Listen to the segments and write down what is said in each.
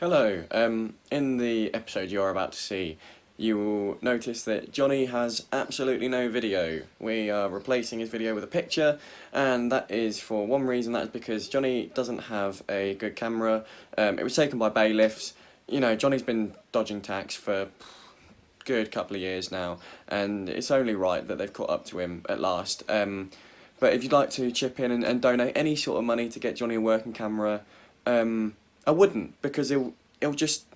Hello. In the episode you're about to see, you will notice that Johnny has absolutely no video. We are replacing his video with a picture, and that is for one reason. That is because Johnny doesn't have a good camera. It was taken by bailiffs. You know, Johnny's been dodging tax for a good couple of years now, and it's only right that they've caught up to him at last. But if you'd like to chip in and donate any sort of money to get Johnny a working camera, I wouldn't, because he'll just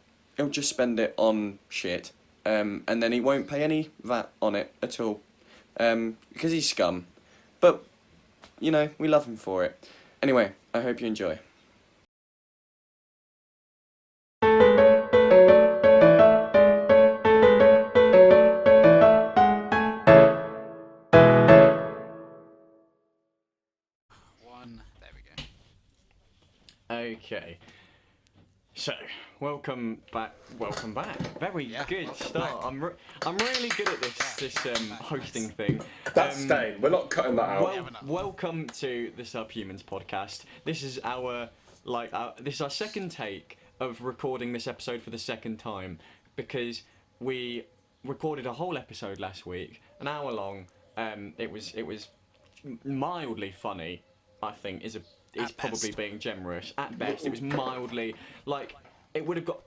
spend it on shit, and then he won't pay any VAT on it at all, because he's scum. But you know, we love him for it. Anyway, I hope you enjoy. There we go. Okay. So, welcome back. Very good start. Back. I'm really good at this hosting thing. That's staying. We're not cutting that out. Welcome to the SubHumans podcast. This is our second take of recording this episode for the second time, because we recorded a whole episode last week, an hour long. It was mildly funny, I think, is probably being generous. At best, it was mildly, like, it would have got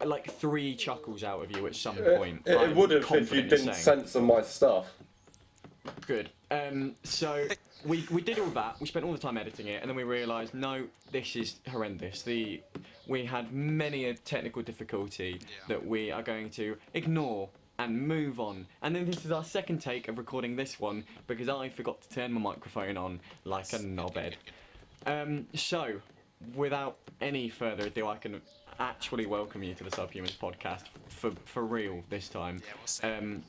like 3 chuckles out of you at some point. It would have if you didn't censor my stuff. Good. So we did all that. We spent all the time editing it, and then we realised, no, this is horrendous. We had many a technical difficulty that we are going to ignore and move on. And then this is our second take of recording this one, because I forgot to turn my microphone on like a knobhead. So, without any further ado, I can actually welcome you to the SubHumans podcast for real this time. We're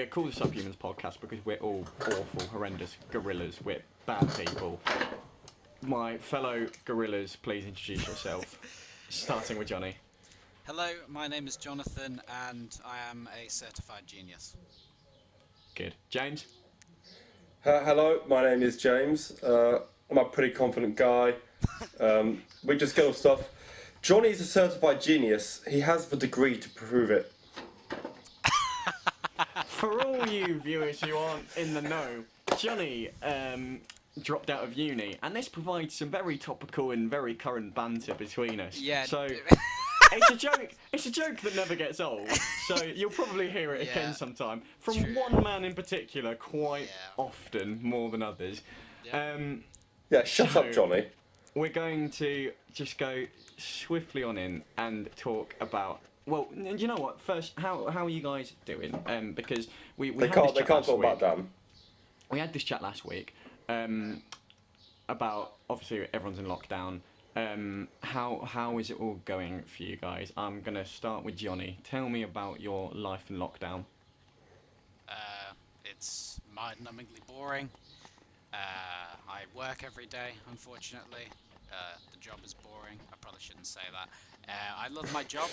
called the SubHumans podcast because we're all awful, horrendous gorillas. We're bad people. My fellow gorillas, please introduce yourself. Starting with Johnny. Hello, my name is Jonathan, and I am a certified genius. Good. James? Hello, my name is James. I'm a pretty confident guy. We just go stuff. Johnny's a certified genius. He has the degree to prove it. For all you viewers who aren't in the know, Johnny dropped out of uni, and this provides some very topical and very current banter between us. Yeah. So it's a joke. It's a joke that never gets old. So you'll probably hear it again sometime from one man in particular, quite often, more than others. Shut up, Johnny. We're going to just go swiftly on in and talk about. Well, you know what? First, how are you guys doing? Because we They had can't this chat talk last week. about Dan. We had this chat last week about, obviously everyone's in lockdown. How is it all going for you guys? I'm gonna start with Johnny. Tell me about your life in lockdown. It's mind-numbingly boring. I work every day, unfortunately. The job is boring. I probably shouldn't say that. I love my job.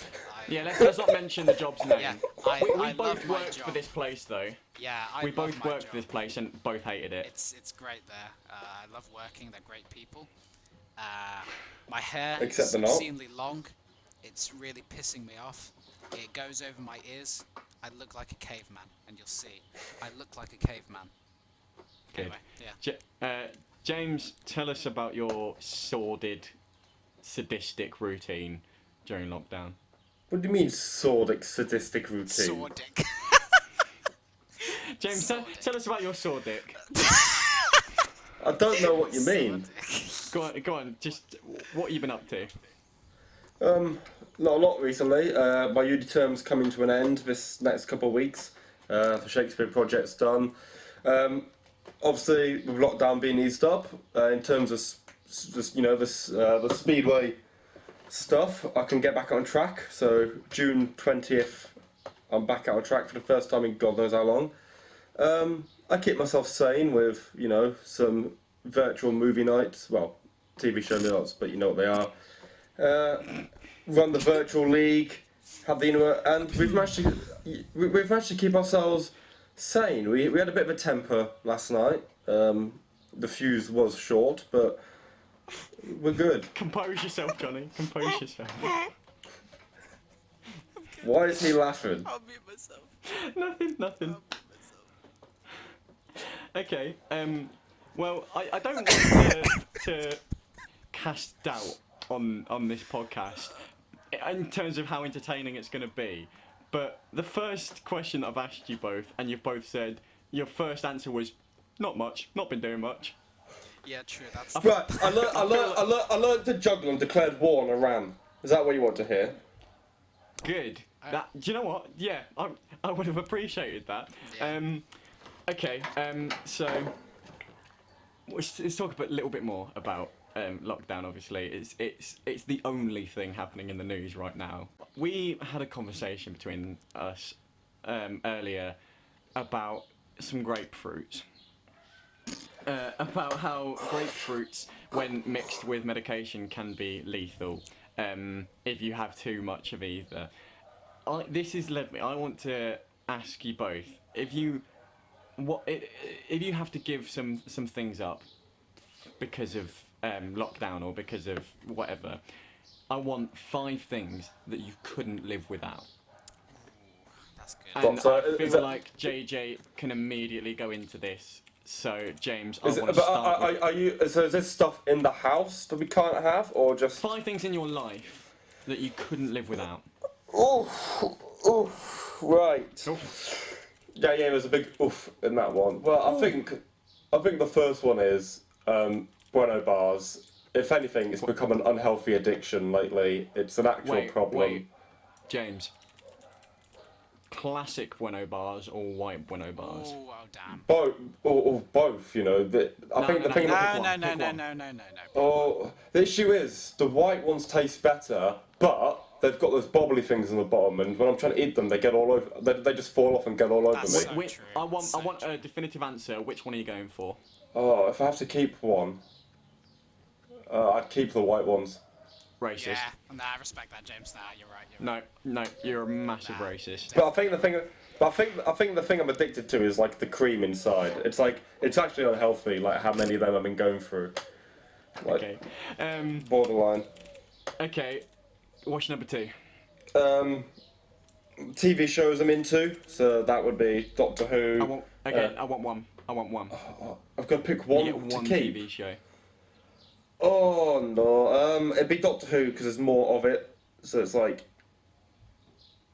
Let's not mention the job's name. Yeah, we I both love my worked job. for this place, though. Yeah, we love both my worked job. for this place and both hated it. It's great there. I love working. They're great people. My hair Except is they're not. obscenely long. It's really pissing me off. It goes over my ears. I look like a caveman, and you'll see. I look like a caveman. Good. Anyway, yeah. James, tell us about your sordid, sadistic routine during lockdown. What do you mean, sadistic routine? Sordic. James, tell us about your sordic. I don't know what you mean. Go on. Just what have you been up to? Not a lot recently. My uni term's coming to an end this next couple of weeks. The Shakespeare project's done. Obviously, with lockdown being eased up, in terms of the speedway stuff, I can get back on track. So June 20th, I'm back out on track for the first time in God knows how long. I keep myself sane with some virtual movie nights. Well, TV show nights, but you know what they are. Run the virtual league, have the and we've managed to keep ourselves sane. We had a bit of a temper last night. The fuse was short, but We're good. Compose yourself, Johnny. Compose yourself. Why is he laughing? I'll mute myself. Nothing. I'll mute myself. Okay. Well, I don't want to cast doubt on this podcast in terms of how entertaining it's going to be. But the first question I've asked you both, and you've both said your first answer was not much, not been doing much. Yeah, true. That's Right, I learned to juggle and declared war on Iran. Is that what you want to hear? Good. Do you know what? Yeah, I would have appreciated that. Yeah. Okay. So let's talk a little bit more about lockdown. Obviously, it's the only thing happening in the news right now. We had a conversation between us earlier about some grapefruits. About how grapefruits, when mixed with medication, can be lethal if you have too much of either. I want to ask you both if you have to give some things up because of lockdown or because of whatever. I want 5 things that you couldn't live without. That's good. And So, I is feel that- like JJ can immediately go into this. So James, I Is want to start with are you? So is this stuff in the house that we can't have, or just? 5 things in your life that you couldn't live without. Oh, right. Oof. Yeah, there's a big oof in that one. Well, I think the first one is Bueno bars. If anything, it's become an unhealthy addiction lately. It's an actual problem. Wait, James. Classic Bueno bars or white Bueno bars? Oh, damn. Both, you know. I think the thing. No. Oh, the issue is the white ones taste better, but they've got those bobbly things on the bottom, and when I'm trying to eat them, they get all over. They just fall off and get all over That's me. so true. I want So a definitive answer. Which one are you going for? Oh, if I have to keep one, I'd keep the white ones. Racist. Yeah, nah, I respect that, James. Nah, you're right. No, you're a massive Nah. racist. But I think the thing I'm addicted to is like the cream inside. It's like it's actually unhealthy. Like how many of them I've been going through. Like, Okay. borderline. Okay. What's number 2? TV shows I'm into, so that would be Doctor Who. I want one. I've got to pick You one get to one keep. TV show. Oh no, it'd be Doctor Who because there's more of it. So it's like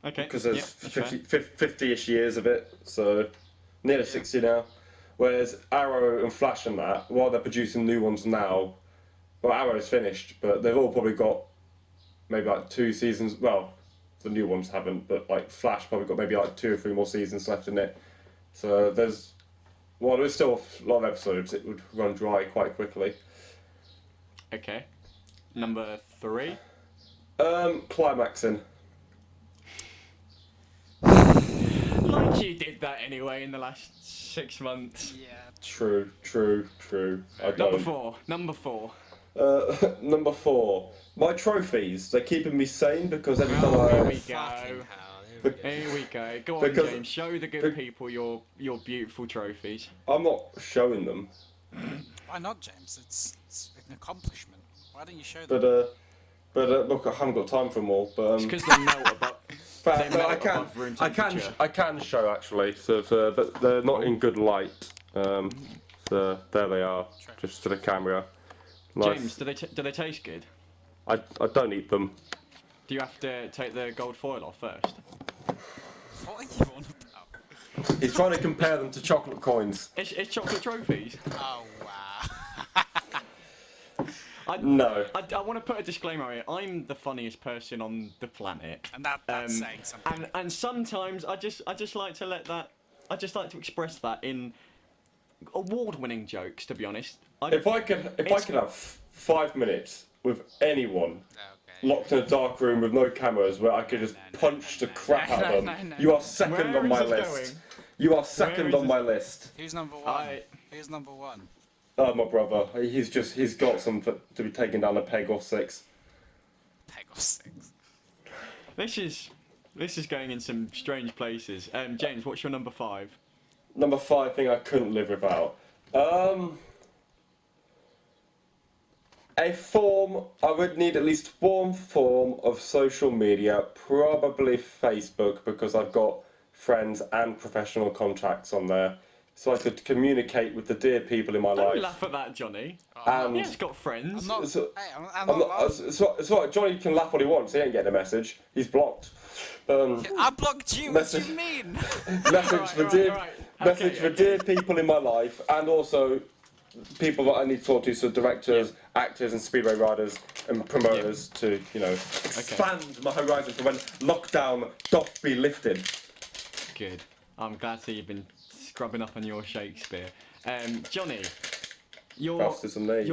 Okay. because there's yeah, that's 50-ish years of it, so nearly 60 now. Whereas Arrow and Flash and that, while they're producing new ones now, well, Arrow's finished, but they've all probably got maybe like 2 seasons. Well, the new ones haven't, but like Flash probably got maybe like 2 or 3 more seasons left in it. So there's still a lot of episodes. It would run dry quite quickly. Okay. Number 3. Climaxing. Like you did that anyway in the last 6 months. Yeah. True. I Number don't. 4. Number 4. Number 4. My trophies. They're keeping me sane because every time Here we I. go. Fucking hell. Here we go. Go on, Because- James. Show the good people your beautiful trophies. I'm not showing them, Why not, James? It's an accomplishment. Why don't you show but them? look, I haven't got time for them all. But It's because they melt above. but they melt I can, above room I can, temperature. I can show actually. So but they're not in good light. So there they are, just to the camera. Nice. James, do they taste good? I don't eat them. Do you have to take the gold foil off first? What are you on about? He's trying to compare them to chocolate coins. It's chocolate trophies. Oh, wow. No. I want to put a disclaimer here. I'm the funniest person on the planet. And that's saying something. And sometimes I just like to let that. I just like to express that in award-winning jokes. To be honest, If I could have 5 minutes with anyone Okay. locked in a dark room with no cameras where I could just punch the crap out of them, you are second Where on my is this list. going? You are Where second is on this- my list. Who's number 1? I- Who's number 1? Oh, my brother. He's got some to be taken down a peg or 6. Peg or 6. This is going in some strange places. James, what's your number 5? Number 5 thing I couldn't live without. A form, I would need at least one form of social media, probably Facebook, because I've got friends and professional contacts on there. So I could communicate with the dear people in my Don't life. laugh at that, Johnny. And He's got friends. I'm not. So- Hey, I'm I'm not. not, it's all right, Johnny can laugh what he wants, he ain't getting a message. He's blocked. I blocked you. What do Message- you mean? Message for dear, Alright. message Okay, for dear people in my life, and also people that I need to talk to, so directors, actors, and speedway riders and promoters to, you know, expand my horizon for when lockdown doth be lifted. Good. I'm glad to see you've been scrubbing up on your Shakespeare. Johnny, your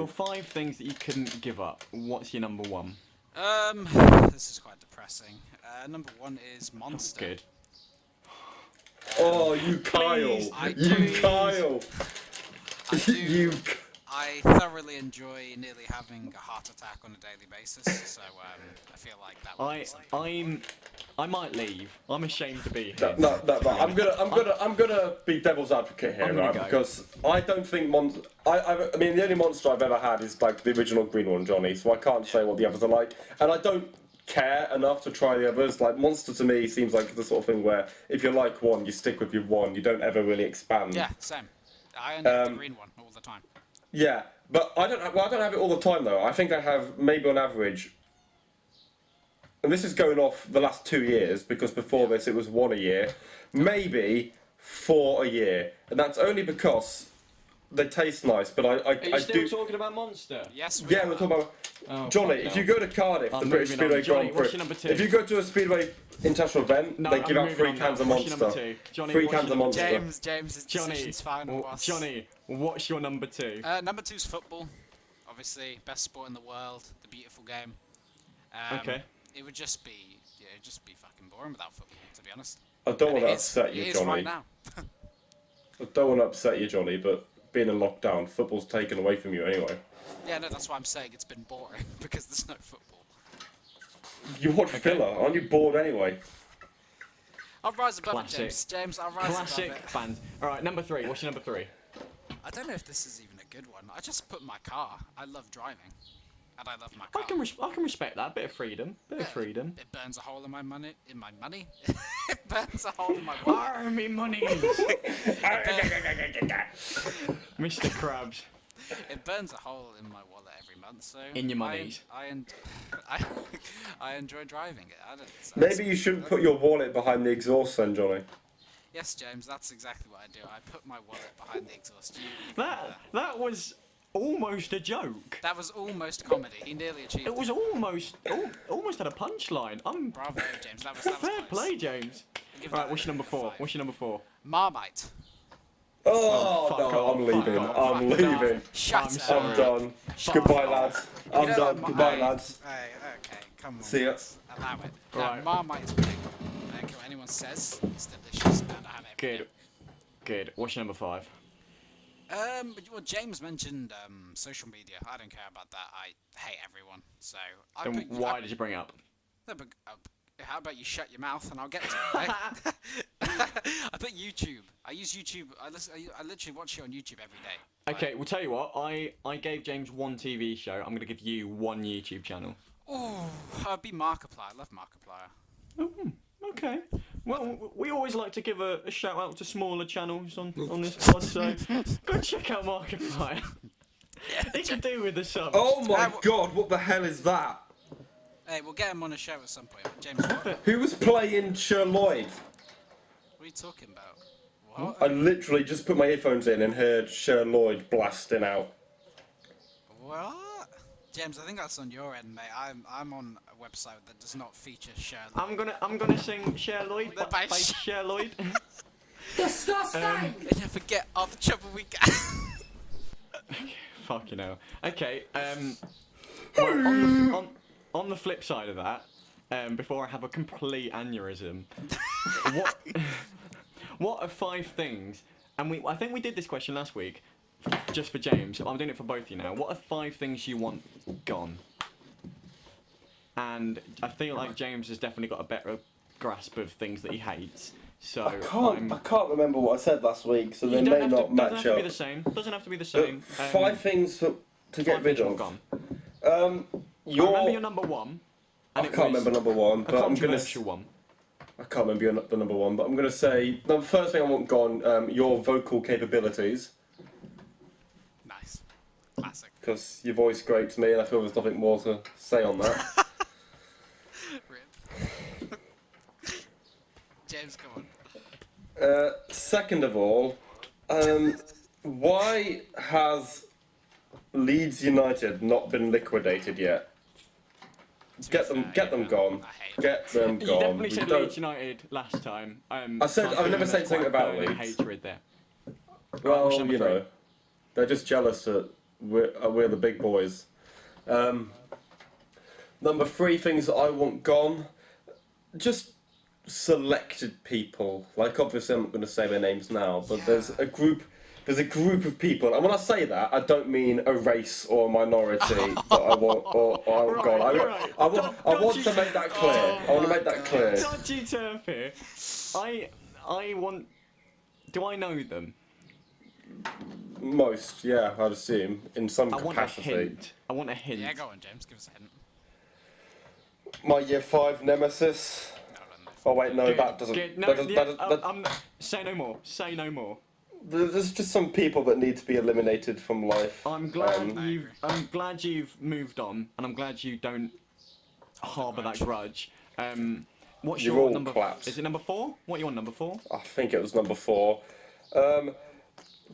5 things that you couldn't give up. What's your number 1? This is quite depressing. Number 1 is Monster. Good. Oh, you Kyle! Please. Kyle! I do. You. I thoroughly enjoy nearly having a heart attack on a daily basis, so I feel like that would be something. I might leave. I'm ashamed to be here. No. I'm gonna be devil's advocate here, I'm gonna right? go. Because I don't think I mean, the only monster I've ever had is like the original green one, Johnny. So I can't say what the others are like, and I don't care enough to try the others. Like Monster to me seems like the sort of thing where if you like one, you stick with your one. You don't ever really expand. Yeah, same. I only have the green one all the time. Yeah, but I don't have it all the time though. I think I have maybe on average, and this is going off the last 2 years because before this it was 1 a year, maybe 4 a year, and that's only because they taste nice. But I do. Talking about Monster? Yes. Yeah, we're talking about Johnny. If you go to Cardiff, the British moving on. Speedway Johnny, Grand what's Prix, your number 2? if you go to a Speedway international event, No, they give I'm out 3 moving on cans of now. What's your Monster. number 2? Johnny, 3 what's cans your of number Monster. James' decision's final, boss. Johnny, what's your number 2? Number 2's football. Obviously, best sport in the world, the beautiful game. Okay. It would just be, it'd just be fucking boring without football, to be honest. I don't want to It upset you, is Johnny. right now. I don't want to upset you, Johnny, but being in lockdown, football's taken away from you anyway. Yeah, no, that's why I'm saying it's been boring because there's no football. You watch filler, aren't you bored anyway? I'll rise above Classic. it, James. James, I'll rise Classic above it. band. Alright, number 3. What's your number 3? I don't know if this is even a good one. I just put my car. I love driving, and I love my car. I can respect that. Bit of freedom. Freedom. It burns a hole in my money. In my money. It burns a hole in my wallet. Army money. Mr. Krabs. It burns a hole in my wallet every month. So In your monies. I enjoy driving it. I don't. So Maybe you shouldn't put your wallet behind the exhaust then, Johnny. Yes, James. That's exactly what I do. I put my wallet behind the exhaust. You That was almost a joke. That was almost comedy. He nearly achieved It was almost had a punchline. Bravo, James. That was Fair close. play, James. Give Alright, that what's your number 4? 5. What's your number 4? Marmite. Oh, fuck no, off, I'm fuck leaving. off, I'm fuck leaving. Shut I'm up. sorry. I'm done. Fuck Goodbye, off. lads. You I'm know done. that Goodbye, hey, lads. Hey, okay, come on. See ya. boys. Allow it. No, Right. Marmite's big. I don't care what anyone says. It's delicious, and I have it. every Good. Good. What's your number 5? day. Well, James mentioned social media. I don't care about that. I hate everyone. So I Then put, why did you bring it up? No, but, how about you shut your mouth and I'll get to it, right? I put YouTube. I use YouTube. I literally watch it on YouTube every day. Okay, we'll tell you what. I gave James 1 TV show. I'm going to give you 1 YouTube channel. Oh, I'd be Markiplier. I love Markiplier. Oh, okay. Well, we always like to give a shout out to smaller channels on this pod, so go check out Markiplier. He could do with the subs. Oh my god, what the hell is that? Hey, we'll get him on a show at some point. James, what Who was playing Sher Lloyd? are you talking about? What? I literally just put my earphones in and heard Sher Lloyd blasting out. What? James, I think that's on your end, mate. I'm on a website that does not feature Sherlock. I'm gonna sing Cher Lloyd by By Cher Lloyd. Disgusting! And you forget all the trouble we got. Fucking hell. Okay. Well, on the flip side of that, before I have a complete aneurysm, what are 5 things? And I think we did this question last week, just for James. I'm doing it for both of you now. What are 5 things you want gone? And I feel like James has definitely got a better grasp of things that he hates. So I can't remember what I said last week, so they may not doesn't match have to up. be the same. Doesn't have to be the same. 5 things to get 5 rid things you of. want gone. Um, I remember your number one. And I it can't was remember number one, a but I'm gonna. controversial one. I can't remember the number one, but I'm gonna say the first thing I want gone. Your vocal capabilities, Nice. Classic. because your voice grates me, and I feel there's nothing more to say on that. Rip. James, come on. Second of all, why has Leeds United not been liquidated yet? To be Get them fair, gone. I hate Get them You gone. definitely We said don't- Leeds United last time. I said- so I've feel never there's said something quite a about burning Leeds. hatred there. Well, what's number you three? know, they're just jealous that we're the big boys. Number three things that I want gone, just selected people. Like obviously I'm not going to say their names now, but there's a group of people, and when I say that, I don't mean a race or a minority that I want or I want gone. Right. I want to make that clear. I want to make that clear. Dodgy turf here. I want. Do I know them? Most, yeah, I'd assume, in some I want a capacity. hint. I want a hint. Yeah, go on, James. Give us a hint. My year 5 nemesis. No, no. Oh wait, no, Good, that doesn't. good. No, that doesn't- yeah, that doesn't- that- I'm say no more. Say no more. There's just some people that need to be eliminated from life. I'm glad Um, I you. agree. I'm glad you've moved on, and I'm glad you don't harbour that grudge. What's You've your all number? clapped. Is it number 4? What are you on number 4? I think it was number 4.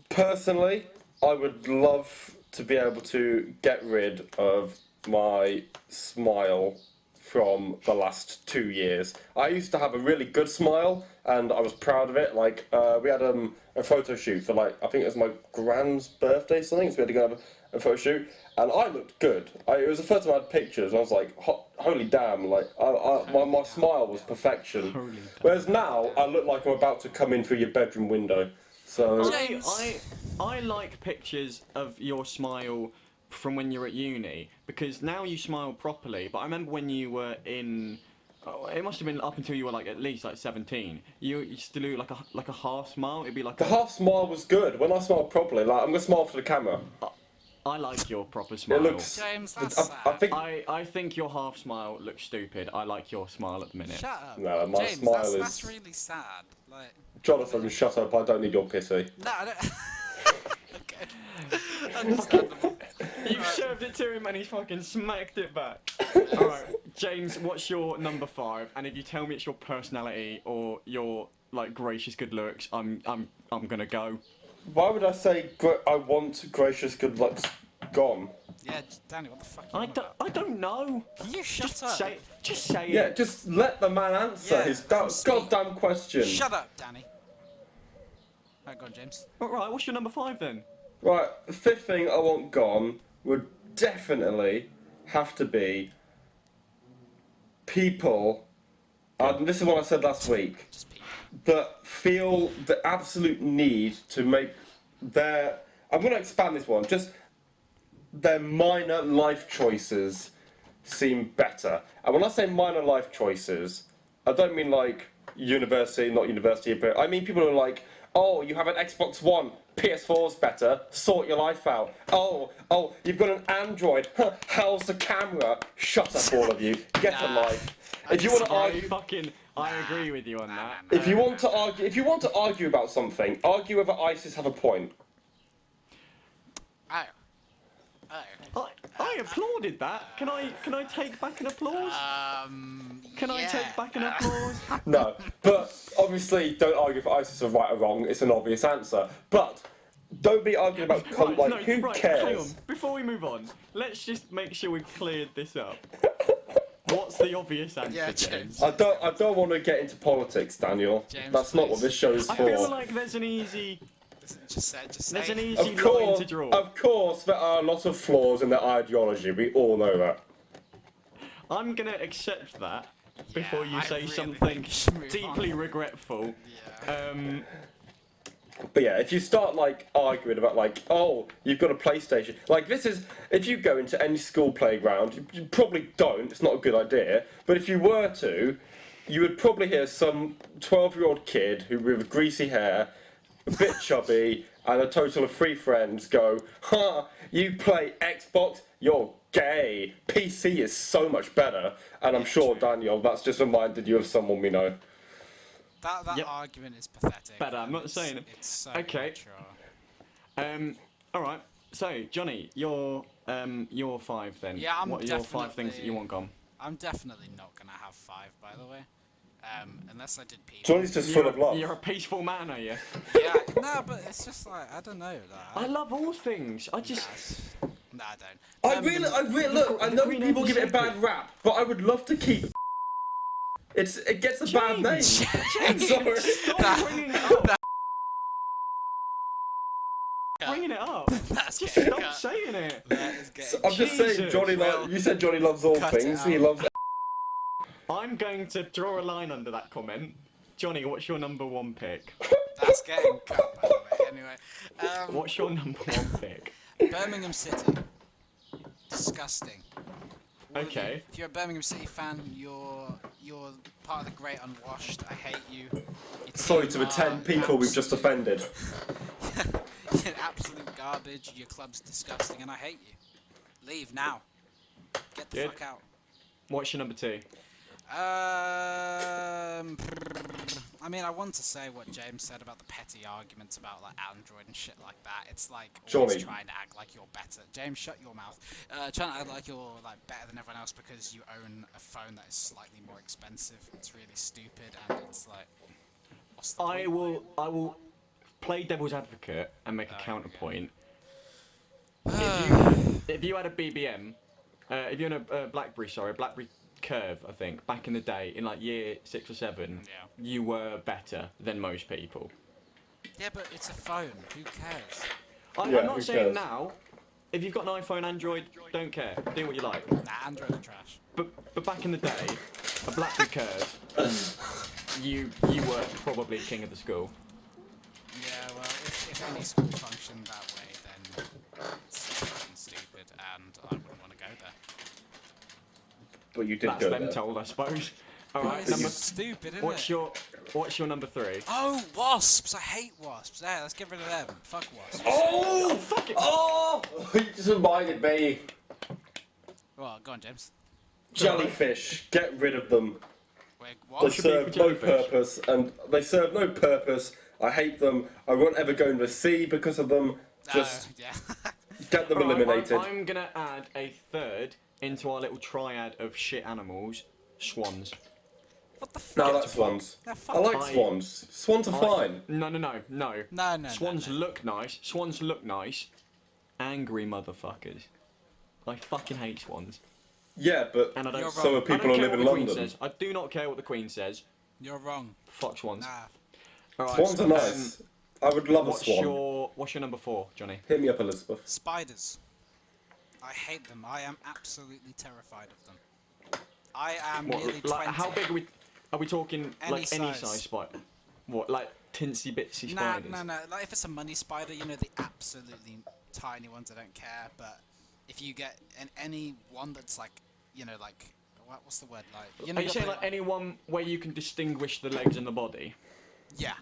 Personally, I would love to be able to get rid of my smile from the last 2 years. I used to have a really good smile, and I was proud of it. Like we had a photo shoot for I think it was my grand's birthday, something. So we had to go have a photo shoot, and I looked good. It was the first time I had pictures, and I was like, holy damn! Like my smile was perfection. Holy damn. Whereas now I look like I'm about to come in through your bedroom window. So I like pictures of your smile from when you're at uni, because now you smile properly. But I remember when you were in, it must have been up until you were like at least like 17. You used to do like a half smile. It'd be like the half smile was good. When I smile properly, like I'm gonna smile for the camera. I like your proper smile. It looks. James, that's I think. I think your half smile looks stupid. I like your smile at the minute. Shut up. No, my James, smile that's is- really sad. Like, Jonathan, shut up! I don't need your pity. no, I don't. Okay. Understandable. You served it to him and he fucking smacked it back. Alright, James, what's your number 5? And if you tell me it's your personality or your like gracious good looks, I'm gonna go. Why would I say I want gracious good looks gone? Yeah, Danny, what the fuck? Are you on about? I don't know. Can you shut Just up? say Yeah, it. just let the man answer Yeah, his speak. goddamn question. Shut up, Danny. Right, go on, James. Alright, what's your number 5 then? Right, the fifth thing I want gone would definitely have to be people, and this is what I said last week, Just people. that feel the absolute need to make their, I'm going to expand this one, just their minor life choices seem better. And when I say minor life choices, I don't mean like university, not university, but I mean people who are like, oh, you have an Xbox One, PS4's better, sort your life out. Oh, you've got an Android, how's the camera? Shut up, all of you, get a Nah, life. I If you want to disagree. argue, I agree with you on that. if you want to argue about something, argue whether ISIS have a point. Oh. Oh. I applauded that. Can I take back an applause? Can I yeah. take back an applause? No, but obviously don't argue if ISIS are right or wrong. It's an obvious answer. But don't be arguing about who Hang cares? on. Before we move on, let's just make sure we've cleared this up. What's the obvious answer, Yeah, James? James. I don't want to get into politics, Daniel. James, That's not what please. this show is I for. feel like there's an easy Just say. there's an easy Of line to draw. course, there are a lot of flaws in their ideology. We all know that. I'm gonna accept that before you I say really something think you should move deeply on. regretful. Yeah. But yeah, if you start arguing about oh, you've got a PlayStation, this is, if you go into any school playground, you probably don't. It's not a good idea. But if you were to, you would probably hear some 12-year-old kid with greasy hair, a bit chubby, and a total of 3 friends go, "Ha! You play Xbox? You're gay. PC is so much better." And I'm sure, Daniel, that's just reminded you of someone we know. That Yep. argument is pathetic. Better, I'm and not saying it. It's so Okay. immature. All right. So, Johnny, your 5 then. Yeah, I'm What are your 5 things that you want gone? I'm definitely not gonna have 5, by the way. Unless I did people. Johnny's just full of love. You're a peaceful man, are you? Yeah, no, but it's just like, I don't know. Like, I love all things. I just. Nah, I don't. I really look. I know Green people give it a Apple bad rap, but I would love to keep. It gets a bad name. I'm sorry. Stop bringing it up. Bringing it up. That's Just getting stop cut. saying it. That is getting I'm just saying, Jesus. Johnny. Well, You said Johnny loves all cut it things. He out. loves. I'm going to draw a line under that comment. Johnny, what's your number 1 pick? That's getting cut, by the way. Anyway, What's your number 1 pick? Birmingham City. Disgusting. All of Okay. you- if you're a Birmingham City fan, you're part of the great unwashed. I hate you. Your Sorry to team the 10 are people we've just offended. You're absolute garbage. Your club's disgusting, and I hate you. Leave now. Get the Good. fuck out. What's your number 2? I mean, I want to say what James said about the petty arguments about like Android and shit like that. It's like always Johnny. trying to act like you're better. James, shut your mouth. Trying to act like you're like better than everyone else because you own a phone that is slightly more expensive. It's really stupid, and it's like, what's the I point? will play devil's advocate and make a Okay. counterpoint. If you had a BBM, if you had a BlackBerry Curve, I think, back in the day, in like year 6 or 7, Yeah. you were better than most people. Yeah, but it's a phone. Who cares? I'm Yeah, not who saying cares? now, if you've got an iPhone, Android, don't care, do what you like. Nah, Android are trash. But back in the day, a BlackBerry Curve, you were probably king of the school. Yeah, well, if any school functioned that way, then it's fucking stupid, and I wouldn't want to go there. But you did That's go them there. told, I suppose. All right, It's number. stupid, isn't What's it? your number 3? Oh, wasps! I hate wasps. Yeah, let's get rid of them. Fuck wasps. Oh! Fuck it. Oh! You just reminded me. Well, go on, James. Jellyfish. Get rid of them. Wait, They what? should be serve for no jellyfish? purpose, and they serve no purpose. I hate them. I won't ever go in the sea because of them. Just Yeah. get them All right, eliminated. I'm gonna add a 3rd into our little triad of shit animals: swans. What the fuck? No, I like swans. No, I fuck like I- swans. Swans are fine. No. No. Swans no. look nice. Swans look nice. Angry motherfuckers. I fucking hate swans. Yeah, but And I don't. You're so wrong. are I people don't who care live what in the Queen London. says. I do not care what the Queen says. You're wrong. Fuck swans. Nah. All right, Swans are nice. I would love a What's swan. your number 4, Johnny? Hit me up, Elizabeth. Spiders. I hate them. I am absolutely terrified of them. I am nearly 20. Like, how big are we? Are we talking Any like any size. size spider? What, like tinsy bitsy Nah, spiders? no. Like if it's a money spider, you know, the absolutely tiny ones, I don't care. But if you get any one that's like, you know, like what's the word? Like, you know, Are you saying the- like anyone where you can distinguish the legs and the body? yeah.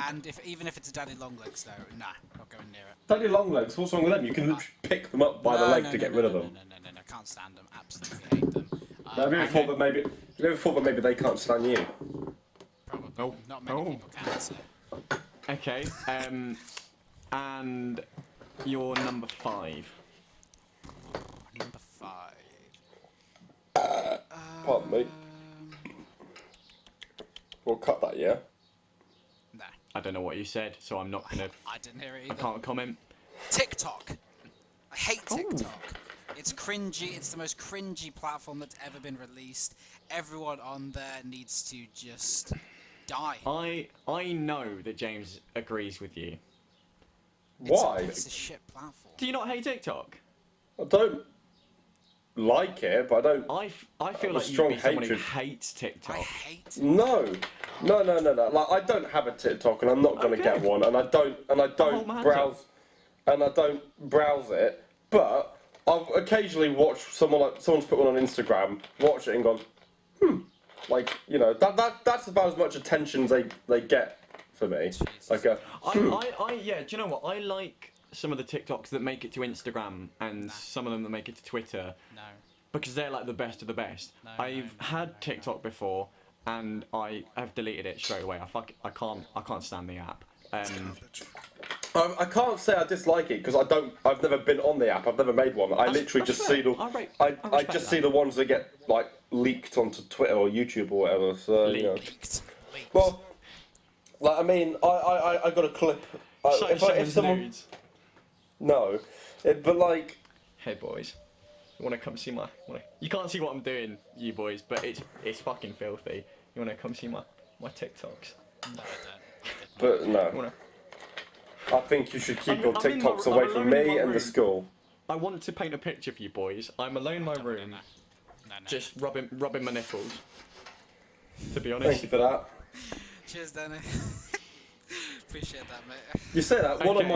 And even if it's a daddy long legs though, nah, not going near it. Daddy long legs. What's wrong with them? You can literally pick them up by the No, leg no, to no, get no, rid of no, them. No, can't stand them. Absolutely hate them. Have you ever thought that maybe? Have you ever thought that maybe they can't stand you? Probably. Oh, Not many oh. people can. So. Okay. And your number 5. Number 5. Pardon me. We'll cut that, yeah? Nah, I don't know what you said, so I'm not gonna. I didn't hear it I either. can't comment. TikTok. I hate TikTok. It's cringy. It's the most cringy platform that's ever been released. Everyone on there needs to just die. I know that James agrees with you. Why? It's a shit platform. Do you not hate TikTok? I don't like it, but I don't. I feel a like you'd strong be someone who hatred. hates I TikTok. hate it. No. Like I don't have a TikTok, and I'm not going to Okay. get one, and I don't whole matter. browse it. But I've occasionally watched someone's put one on Instagram, watch it, and gone, like, you know, that's about as much attention as they get for me. Jesus. Like a. Yeah. Do you know what? I like some of the TikToks that make it to Instagram and some of them that make it to Twitter. No. Because they're like the best of the best. I've had TikTok before, and I have deleted it straight away. I can't stand the app. I can't say I dislike it because I've never been on the app. I've never made one. I literally just see the. I just see the ones that get like leaked onto Twitter or YouTube or whatever. So you know. Leaked. Well, like I mean, I got a clip. If someone nudes. no, but like. Hey boys, you wanna come see my? You can't see what I'm doing, you boys, but it's fucking filthy. You wanna come see my TikToks? No, I don't. But no. You wanna? I think you should keep your I'm in my- TikToks I'm away from alone in me my and the room. school. I want to paint a picture for you boys. I'm alone in my room, No. just rubbing my nipples. To be honest. Thank you for that. Cheers, Danny. Appreciate that, mate. You say that one Okay.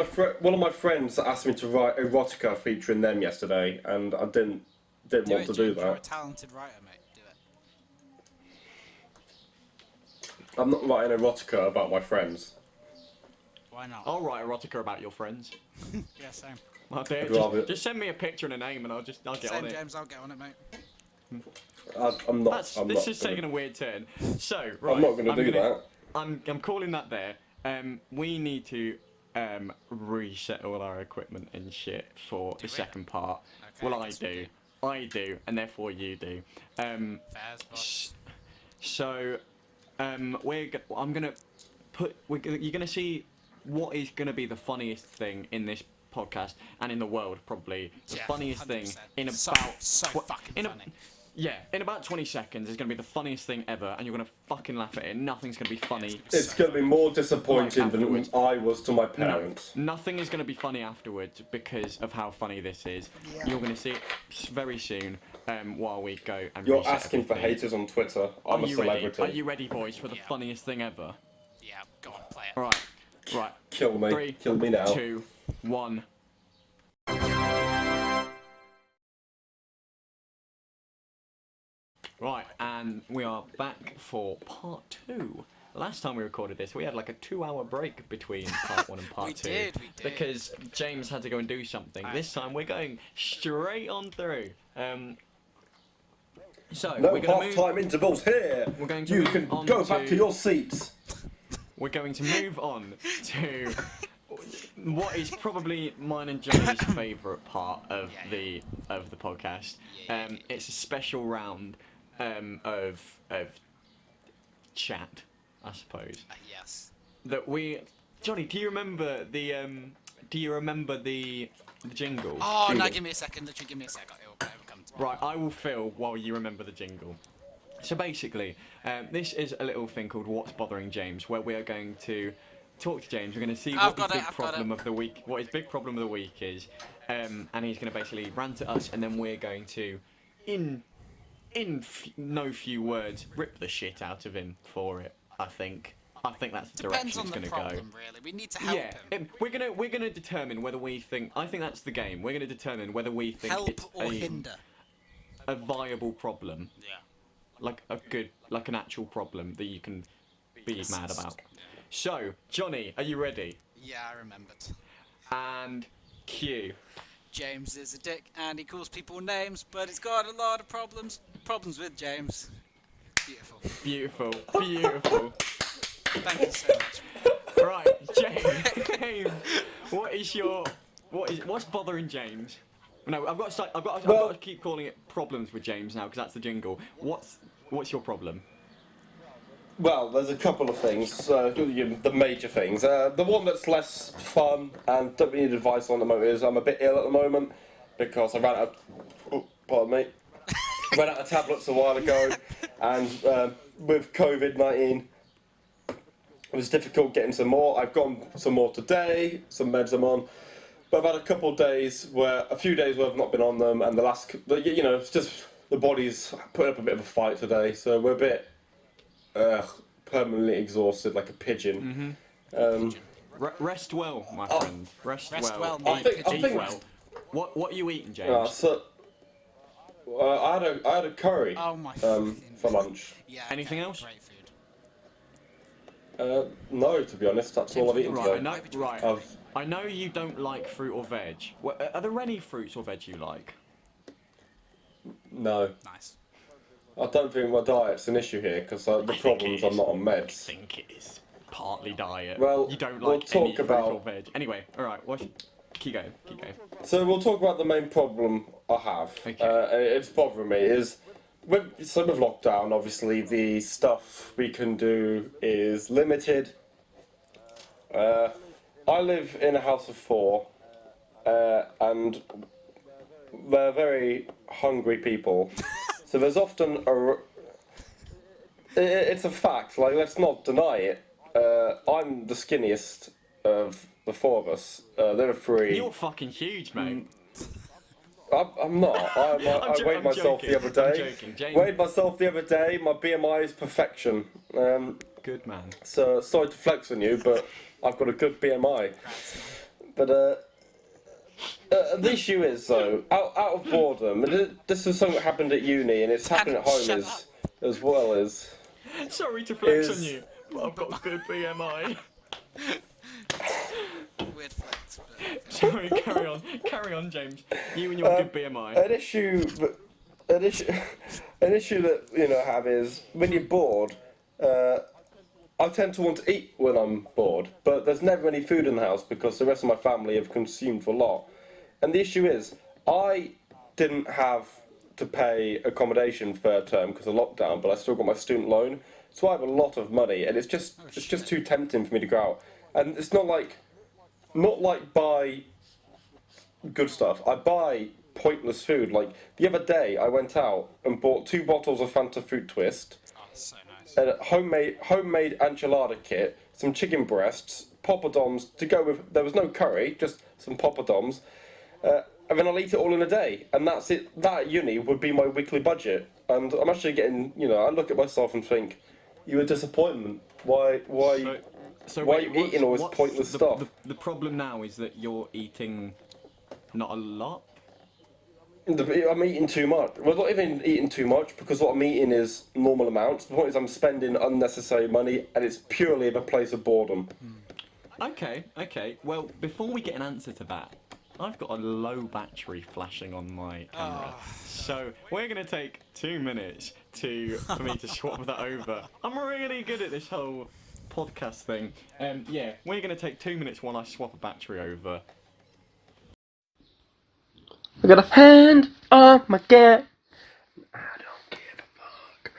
of my friends asked me to write erotica featuring them yesterday, and I didn't want to do You're a that. talented writer, mate. Do it. I'm not writing erotica about my friends. Why not? I'll write erotica about your friends. Yeah, same. I'll do it. I'd rather- Just send me a picture and a name, and I'll get Same, on it. James. I'll get on it, mate. I'm not. This is taking a weird turn. So, right. I'm not going to do that. I'm calling that there. We need to reset all our equipment and shit for the we? second part. Okay, Well, I guess we do, and therefore you do. Fairs, boss. So, I'm gonna put. You're gonna see what is gonna be the funniest thing in this podcast and in the world, probably the Yeah, funniest thing 100%. in So fucking in funny. Yeah, in about 20 seconds, it's gonna be the funniest thing ever, and you're gonna fucking laugh at it. Nothing's gonna be funny. It's going to be more disappointing than afterwards. I was to my No, parents. nothing is going to be funny afterwards because of how funny this is. Yeah. You're going to see it very soon while we go and You're reset asking for everything. haters on Twitter. I'm a Are you ready? celebrity. Are you ready, boys, for the Yeah. funniest thing ever? Yeah, go on, play it. Right. Kill me. 3, Kill me now. 2, 1. Right, and we are back for part 2. Last time we recorded this, we had like a 2-hour break between part 1 and part We 2. did. Because James had to go and do something. This time we're going straight on through. So No we're going to half-time intervals here. We're going to You move can on go to- back to your seats. We're going to move on to what is probably mine and Johnny's favourite part of the podcast. It's a special round of chat, I suppose. Yes. That we, Johnny, do you remember the jingle? Oh, no, give me a second. Literally, give me a second. It will come to me. Right, I will fill while you remember the jingle. So basically, this is a little thing called What's Bothering James, where we are going to talk to James. We're going to see what his big problem of the week, what his big problem of the week is, and he's going to basically rant at us, and then we're going to, in no few words, rip the shit out of him for it. I think that's the Depends direction on it's the going to problem, go. really. We need to help him. We're gonna determine whether we think. I think that's the game. We're gonna determine whether we think Help it's or hinder. a viable problem, Yeah. like an actual problem that you can be mad about. So, Johnny, are you ready? Yeah, I remembered. And cue. James is a dick and he calls people names, but he's got a lot of problems. Problems with James. Beautiful. Beautiful, beautiful. Thank you so much. Right, James. What's bothering James? No, I've got to keep calling it problems with James now because that's the jingle. What's your problem? Well, there's a couple of things. The major things. The one that's less fun and don't need advice on at the moment is I'm a bit ill at the moment because I ran out. Pardon me. Ran out of tablets a while ago, and with COVID-19, it was difficult getting some more. I've gotten some more today. Some meds I'm on. But I've had a couple of days a few days where I've not been on them, and it's just the body's put up a bit of a fight today, so we're a bit permanently exhausted, like a pigeon. Rest well, my friend. Rest well. well, Eat, mate. eat well. What are you eating, James? I had a curry Oh my for lunch. Yeah. Anything else? Great food. No, to be honest, that's all I've eaten Right, I today. know. Right. I've I know you don't like fruit or veg. Are there any fruits or veg you like? no. Nice. I don't think my diet's an issue here because the problems I'm not on I meds. think it is partly diet. Well, you don't we'll like any talk fruit about- or veg. Anyway, all right. Keep going. Keep going. So we'll talk about the main problem I have. Okay. It's bothering me is with lockdown. Obviously, the stuff we can do is limited. I live in a house of 4, and they're very hungry people. So there's often it's a fact. Like, let's not deny it. I'm the skinniest of the 4 of us. There are 3. You're fucking huge, mate. I'm not. I weighed myself the other day. I'm joking. James. Weighed myself the other day. My BMI is perfection. Good man. So sorry to flex on you, but I've got a good BMI. But the issue is though, out of boredom. And this is something that happened at uni, and it's happening at home Shut as well as. Sorry to flex Is- on you, but I've got a good BMI. Weird flex. But... Sorry, carry on, James. You and your good BMI. An issue that I have is when you're bored. I tend to want to eat when I'm bored, but there's never any food in the house because the rest of my family have consumed a lot. And the issue is, I didn't have to pay accommodation for term because of lockdown, but I still got my student loan, so I have a lot of money, and it's just too tempting for me to go out. And it's not like buy good stuff. I buy pointless food. Like the other day, I went out and bought 2 bottles of Fanta Fruit Twist. Oh, so nice. A homemade enchilada kit, some chicken breasts, poppadoms to go with. There was no curry, just some poppadoms, and then I'll eat it all in a day, and that's it. That at uni would be my weekly budget, and I'm actually getting. I look at myself and think, you're a disappointment. Why So why wait, are you eating all this what's pointless the, stuff? The problem now is that you're eating not a lot. I'm eating too much. Well, not even eating too much because what I'm eating is normal amounts. The point is I'm spending unnecessary money, and it's purely in a place of boredom. Okay. Well, before we get an answer to that, I've got a low battery flashing on my camera. So we're going to take 2 minutes for me to swap that over. I'm really good at this whole podcast thing. Yeah, we're going to take 2 minutes while I swap a battery over. I got a hand on my gap. I don't give a fuck.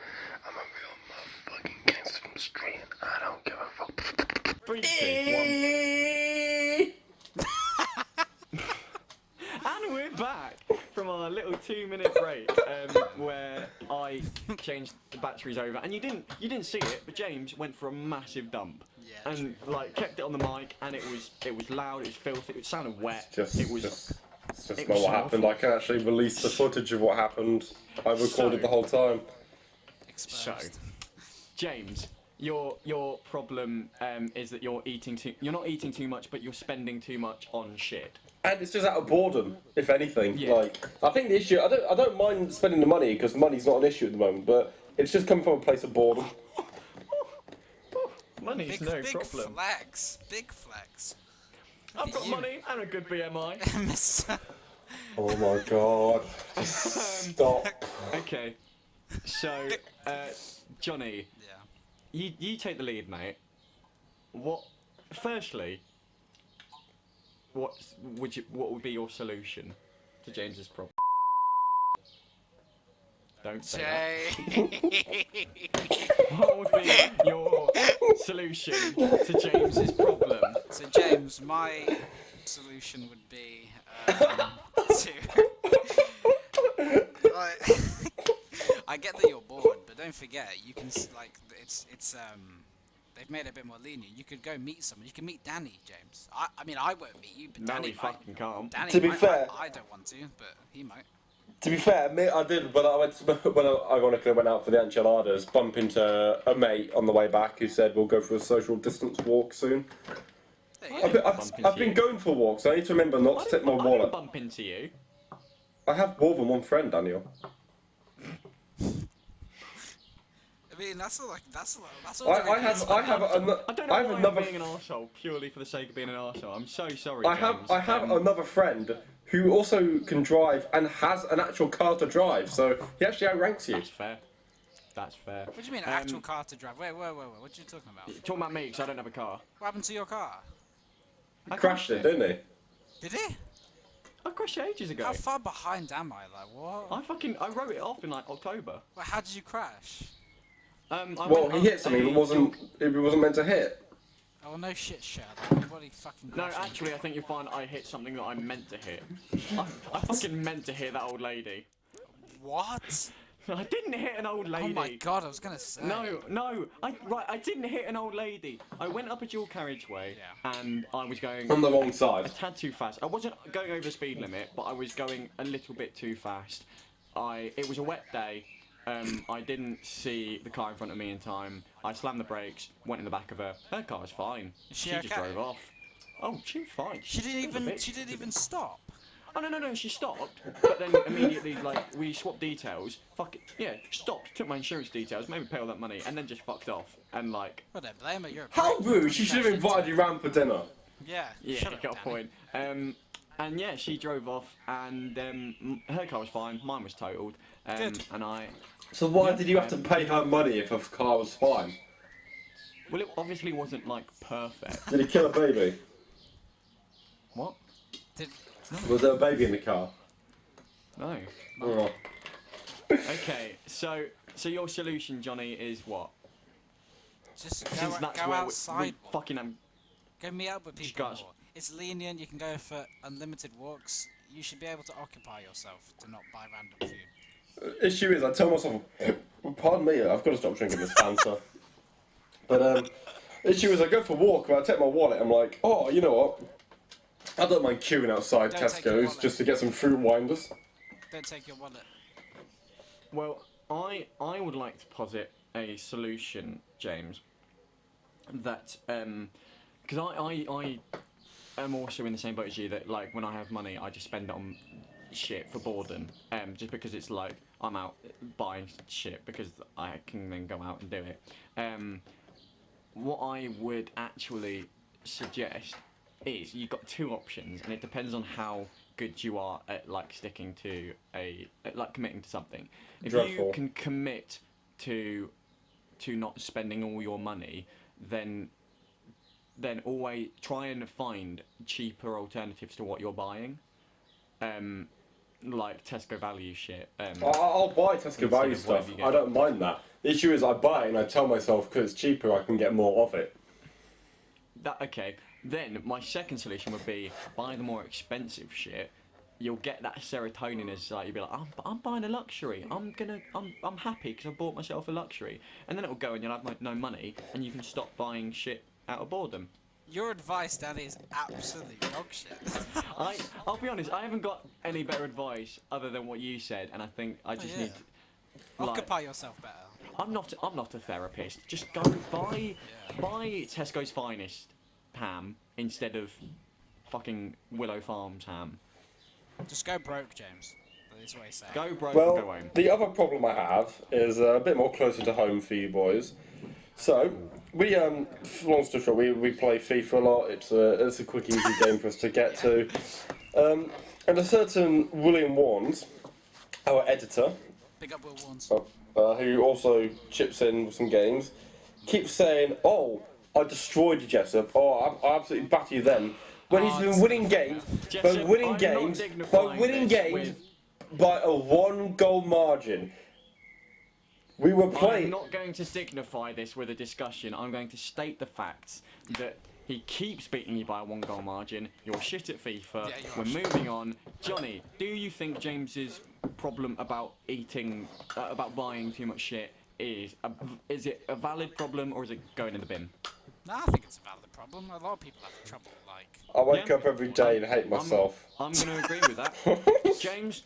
I'm a real motherfucking gangster from the street. I don't give a fuck. 3, 2, 1. And we're back from our little 2-minute break where I changed the batteries over, and you didn't see it, but James went for a massive dump. Yeah, And kept it on the mic, and it was loud, it was filthy, it sounded wet. It's it was just it not was what happened. awful. I can actually release the footage of what happened. I recorded the whole time. So, Exposed. James, your problem is that you're not eating too much, but you're spending too much on shit. And it's just out of boredom, if anything. Yeah. Like, I think the issue, I don't mind spending the money because money's not an issue at the moment, but it's just coming from a place of boredom. Money's Big, no big problem. flex. Big flex. I've got You- money and a good BMI. Mr. Oh my god. Just stop. Okay, so Johnny, Yeah. you take the lead, mate. Firstly, what would be your solution to James's problem? Don't say that. Jay. What would be your solution to James's problem? So James, my solution would be to. I get that you're bored, but don't forget you can it's they've made it a bit more lenient. You could go meet someone. You can meet Danny, James. I mean I won't meet you, but No, Danny he might. fucking can't. Danny To be might. fair- I don't want to, but he might. To be fair, I did when I ironically went out for the enchiladas, bump into a mate on the way back who said we'll go for a social distance walk soon. There you go. I've been going for walks. I need to remember not to take my I didn't wallet. bump into you. I have more than one friend, Daniel. I mean, that's all. That's all. I have I don't know I have why another I'm being an arsehole purely for the sake of being an arsehole. I'm so sorry, I James. have another friend who also can drive and has an actual car to drive, so he actually outranks you. That's fair. That's fair. What do you mean, actual car to drive? Wait. What are you talking about? Talking about me, because I don't have a car. What happened to your car? I Crashed it, didn't he? Did he? I crashed it ages ago. How far behind am I? Like, what? I wrote it off in like October. Well, how did you crash? Well, he hit something it wasn't meant to hit. Oh, no shit, Sherlock. What he fucking No, crashed? actually, I think you'll find I hit something that I meant to hit. I fucking meant to hit that old lady. What? I didn't hit an old lady. Oh my god, I was gonna say. No, I didn't hit an old lady. I went up a dual carriageway and I was going On the wrong a side. tad too fast. I wasn't going over the speed limit, but I was going a little bit too fast. It was a wet day. I didn't see the car in front of me in time. I slammed the brakes, went in the back of her. Her car was fine. Is she just okay? drove off. Oh, she was fine. She didn't was a bitch. even stop. Oh no, she stopped, but then immediately like we swapped details. Fuck it, yeah, stopped, took my insurance details, made me pay all that money, and then just fucked off. And like, Well, don't blame her. You're a How prick. rude! She should have invited you round for dinner. Yeah. yeah, shut up, got a Danny. point. And yeah, she drove off, and her car was fine, mine was totaled. Good. And I, So why did you have to pay her money if her car was fine? well, it obviously wasn't like perfect. Did he kill a baby? What? Did, Was there a baby in the car? No. Oh. Okay, so your solution, Johnny, is what? just Since go, that's go where outside. we fucking Go meet up with Just people guys. more. It's lenient. You can go for unlimited walks. You should be able to occupy yourself to not buy random food. Issue is, I tell myself, pardon me, I've got to stop drinking this Fanta. But issue is, I go for a walk, and I take my wallet. I'm like, oh, you know what? I don't mind queuing outside Don't take your Tesco's wallet. just to get some fruit winders. Don't take your wallet. Well, I would like to posit a solution, James. That because I am also in the same boat as you. That like when I have money, I just spend it on shit for boredom. Just because it's like I'm out buying shit because I can then go out and do it. What I would actually suggest is you've got two options, and it depends on how good you are at like sticking to like committing to something. If you Dreadful. can commit to not spending all your money, then always try and find cheaper alternatives to what you're buying. Like Tesco value shit. I'll buy Tesco Instead value of stuff. whatever you get. I don't mind that. The issue is, I buy it and I tell myself because it's cheaper, I can get more of it. Okay. Then my second solution would be buy the more expensive shit. You'll get that serotonin as like you'll be like, I'm buying a luxury. I'm happy because I bought myself a luxury. And then it'll go and you'll have like, no money and you can stop buying shit out of boredom. Your advice, Danny, is absolutely dog shit. I'll be honest, I haven't got any better advice other than what you said, and I think I just yeah. need to, like, Occupy yourself better. I'm not a therapist. Just go buy Tesco's finest ham instead of fucking Willow Farms ham. Just go broke, James. That's what he's saying. Go broke Well, and go home. the other problem I have is a bit more closer to home for you boys. So, we, long story short, we play FIFA a lot. It's a quick, easy game for us to get to. And a certain William Warnes, our editor, Big up Will Warnes. who also chips in with some games, keeps saying, oh, I destroyed you, Jessop. Oh, I absolutely batter you then. When he's been winning games, Jessop, I'm not by winning dignifying this games with- by a 1-goal margin. We were I'm playing. not going to dignify this with a discussion. I'm going to state the facts that he keeps beating you by a 1-goal margin. You're shit at FIFA. Yeah, you are We're shit. moving on. Johnny, do you think James's problem about about buying too much shit is it a valid problem or is it going in the bin? No, I think it's a valid problem. A lot of people have trouble, like... I wake Yeah. up every day and hate myself. I'm going to agree with that. James,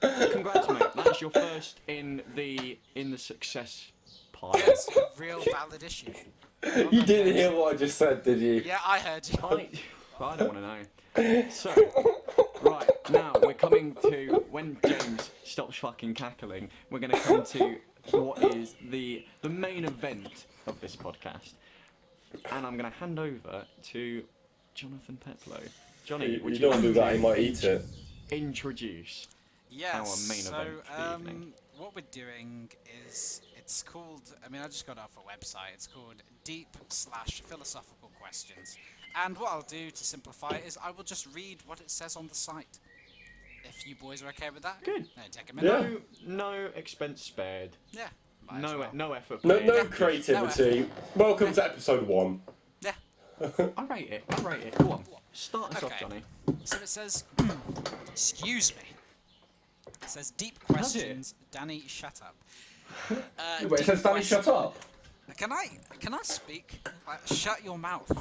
congrats, mate. That's your first in the success pile. It's a real valid issue. You didn't hear what I just said, did you? Yeah, I heard you. I don't want to know. So, right, now we're coming to, when James stops fucking cackling, we're going to come to what is the main event of this podcast, and I'm going to hand over to Jonathan Peplow. Johnny, You would don't like do that, to he might eat it. introduce Yes. our main event for the evening? What we're doing is it's called. I mean, I just got it off a website. It's called Deep/Philosophical Questions. And what I'll do to simplify it is I will just read what it says on the site. If you boys are okay with that, Good. Take a minute. Yeah. No expense spared. Yeah. Might as well. No effort. No, paid. no creativity. Welcome to episode 1. Yeah. I rate it. Go on. Start us off, Okay. Johnny. So it says, excuse me. It says deep questions. Danny, shut up. Wait, it Deep says Danny, shut up. Can I speak? Shut your mouth.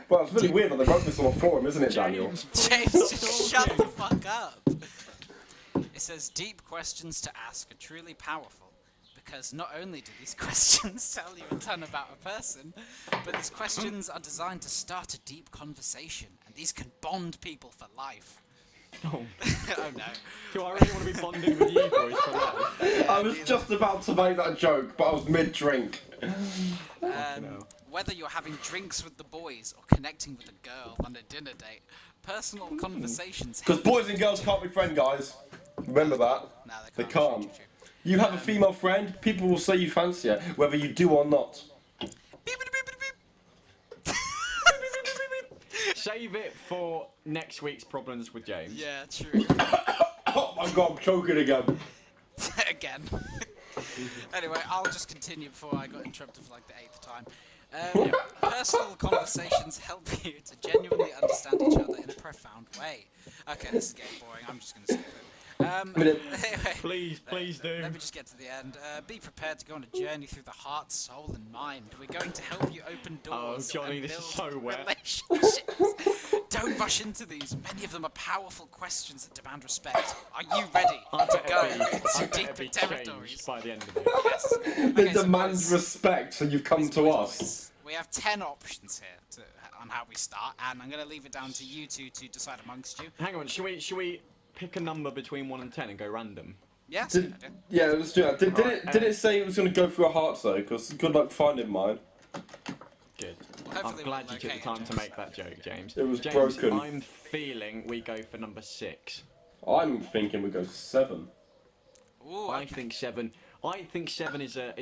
Well, it's really weird that they wrote this on a forum, isn't it, Daniel? James, just shut the fuck up. It says deep questions to ask are truly powerful because not only do these questions tell you a ton about a person, but these questions are designed to start a deep conversation, and these can bond people for life. Oh, Oh no. do I really want to be bonding with you boys for life? I was just about to make that joke, but I was mid-drink. Whether you're having drinks with the boys or connecting with a girl on a dinner date, personal conversations. Because boys and girls can't be friends, guys. Remember that. No, They True, can't. true, true. You have a female friend, people will say you fancy her, whether you do or not. Beep, beep, beep, beep, Save it for next week's problems with James. beep. Yeah, true. Oh my god, I'm choking again. Again. Anyway, I'll just continue before I got interrupted for like the 8th time. Personal conversations help you to genuinely understand each other in a profound way. Okay, this is getting boring. I'm just going to skip it. Anyway, Please do. let me just get to the end. Be prepared to go on a journey through the heart, soul, and mind. We're going to help you open doors. Johnny, and this is build so wet. relationships. Don't rush into these. Many of them are powerful questions that demand respect. Are you ready to go into deeper territories? By the end of it. Yes. They Okay, so demand boys- respect, so you've come to us. We have 10 options here on how we start, and I'm going to leave it down to you two to decide amongst you. Hang on, should we pick a number between 1 and 10 and go random? Yes? Did, yeah, let's do that. Did it say it was going to go through our hearts, though? Because good luck finding mine. Good. Hopefully I'm glad we'll you took the locate time it, to make that joke, James. It was James, broken. I'm feeling we go for number 6. I'm thinking we go 7. Ooh, I okay. think 7. I think 7 is a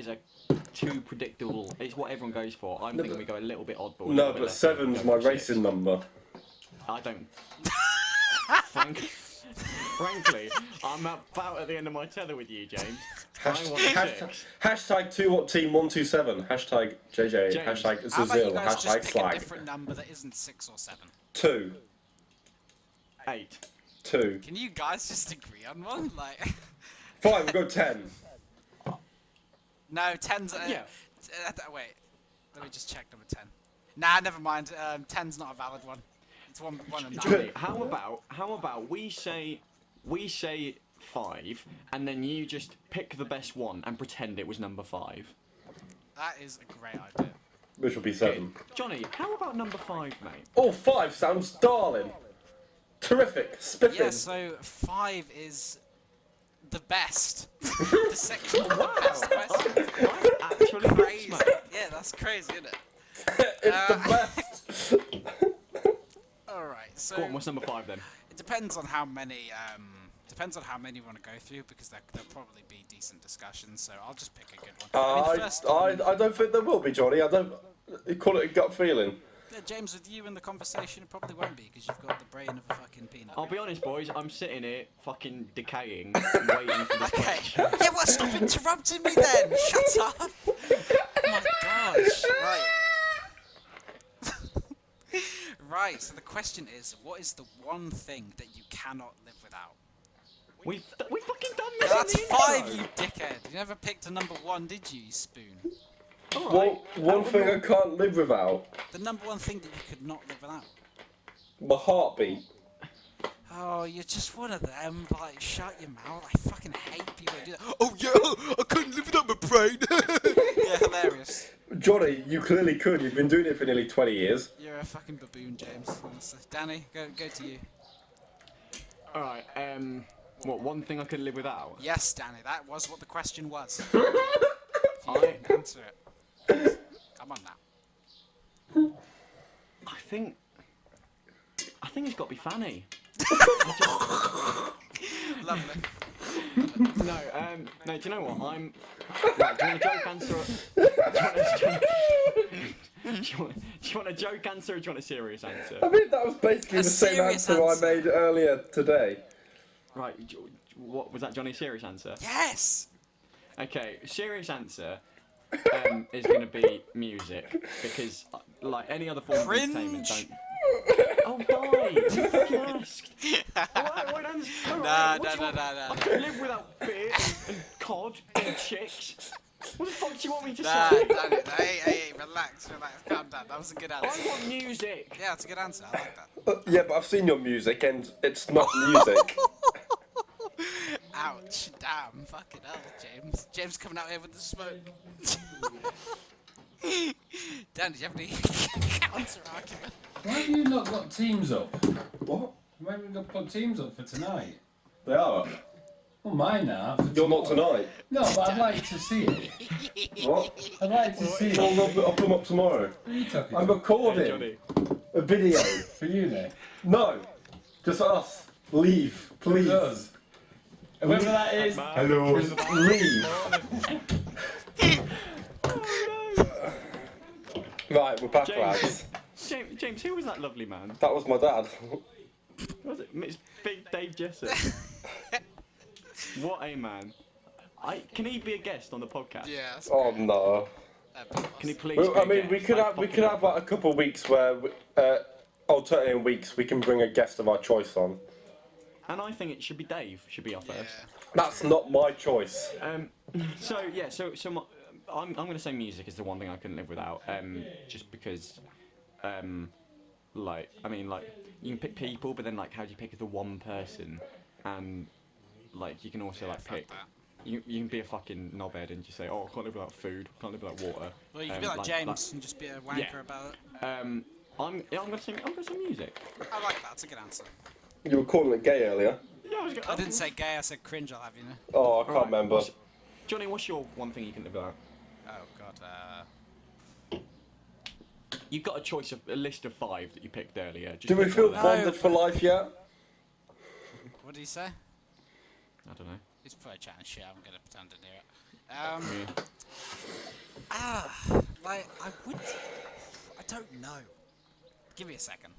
too predictable. It's what everyone goes for. I'm thinking we go a little bit oddball. a No, little bit but left 7's field, my go for racing 6. number. I don't. Frankly, I'm about at the end of my tether with you, James. I want 6. Hashtag team 127. Hashtag JJ. James. Hashtag How about you Zazil. guys just Hashtag pick a slag. different number that isn't 6 or 7? 2. 8. 2. Can you guys just agree on one? Like, Fine, we'll go 10. no, 10's. Yeah. Wait, let me just check number 10. Nah, never mind. 10's not a valid one. It's one and 9. Johnny, how about we say 5, and then you just pick the best one and pretend it was number 5. That is a great idea. Which will be 7. Johnny, how about number 5, mate? Oh, 5 sounds darling. Terrific. Spiffing. Yeah, so 5 is the best. The second best question. Actually, Crazy. mate. Yeah, that's crazy, isn't it? It's the best. Alright, so Go on, what's number 5 then? it depends on how many we want to go through, because there'll probably be decent discussions, so I'll just pick a good one. I mean, the first one, I don't think there will be, Johnny. I don't. Call it a gut feeling. yeah, James, with you in the conversation, it probably won't be, because you've got the brain of a fucking peanut. I'll be honest, boys. I'm sitting here, fucking decaying, waiting for this Okay. question. Yeah, well, stop interrupting me then! Shut up! Oh my gosh. Right. Right, so the question is, what is the one thing that you cannot live without? We fucking done this. That's in the 5, intro. you dickhead. You never picked a number 1, did you spoon? Well, one thing I can't live without. The number 1 thing that you could not live without. My heartbeat. Oh, you're just one of them. Like, shut your mouth. I fucking hate people who do that. Oh yeah, I couldn't live without my brain. Yeah, hilarious. Johnny, you clearly could. You've been doing it for nearly 20 years. You're a fucking baboon, James. Honestly. Danny, go to you. All right. What, one thing I could live without? Yes, Danny, that was what the question was. I Answer it. Come on now. I think it's got to be Fanny. Lovely. No, do you know what? I'm. Right, do you want a joke answer? Do you want a joke answer or do you want a serious answer? I mean, that was basically A the same serious answer I answer. made earlier today. Right, what was that, Johnny's serious answer? Yes! Okay, serious answer is going to be music because, like any other form Cringe. of entertainment, don't. Oh, die! You fucking asked. Alright, Nah. I can live without beer and cod and chicks. What the fuck do you want me to Nah, say? Danny, hey, relax, calm down. That was a good I answer. want music. Yeah, it's a good answer. I like that. Yeah, but I've seen your music and it's not music. Ouch, damn, fucking hell, James. James coming out here with the smoke. Dan, did you have any counter argument? Why have you not got teams up? What? Why haven't you got put teams up for tonight? They are. Well, mine are. For You're not tomorrow. tonight. No, but I'd like to see it. What? I'd like to see it. I'll put them up tomorrow. What are you talking I'm about? recording Johnny. a video. For you, then. No, just us. Leave, please. Who does? Whoever that is. Hello. Leave. Right, we're back, lads. James, who was that lovely man? That was my dad. Was it? It's Big Dave Jessop. What a man. Can he be a guest on the podcast? Yeah, that's Oh great. no. Can he please? Well, be I a mean, guest? we could Like, have like a couple of weeks where, alternating weeks, we can bring a guest of our choice on. And I think it should be Dave. Should be our first. Yeah. That's not my choice. So I'm gonna say music is the one thing I couldn't live without. Just because, like you can pick people, but then like how do you pick the one person? And like you can also like fuck pick. that. You can be a fucking knobhead and just say, oh, I can't live without food, can't live without water. Well, you can be like James and just be a wanker about it. I'm gonna say music. I like that, that's a good answer. You were calling it gay earlier. Yeah, I didn't say gay, I said cringe, I'll have you know. Oh, I can't remember. Johnny, what's your one thing you can live without? Oh, God, You've got a choice of a list of 5 that you picked earlier. Just Do we pick feel one of them. bonded for life yet? what did he say? I don't know. He's probably chatting shit, I'm gonna pretend to hear it. Yeah. I don't know. Give me a second.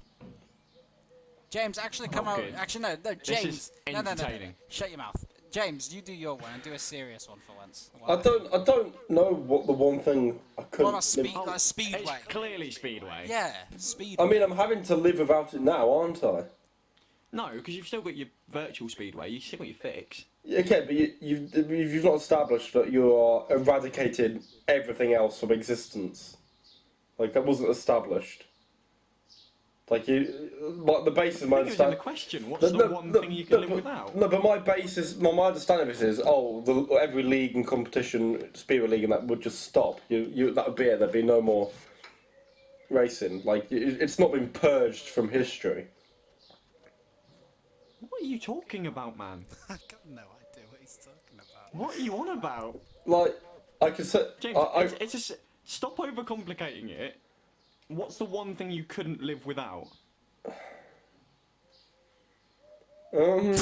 James, actually come out. Okay. Actually, no, This James. is No. entertaining. Shut your mouth. James, you do your one and do a serious one for once. I don't know what the one thing I couldn't. What about speed? Oh, Like Speedway. It's clearly Speedway. Yeah, Speedway. I mean, I'm having to live without it now, aren't I? No, because you've still got your virtual Speedway. You've still got your fix. Okay, but you've not established that you are eradicating everything else from existence. Like that wasn't established. Like the basis of my I think it was in the understanding. question. What's the one thing you can live without? No, but my basis, my understanding of this is, every league and competition, Speedway League, and that would just stop. That would be it. There'd be no more racing. Like it's not been purged from history. What are you talking about, man? I got no idea what he's talking about. What are you on about? Like I could say, James, it's just stop overcomplicating it. What's the one thing you couldn't live without? um.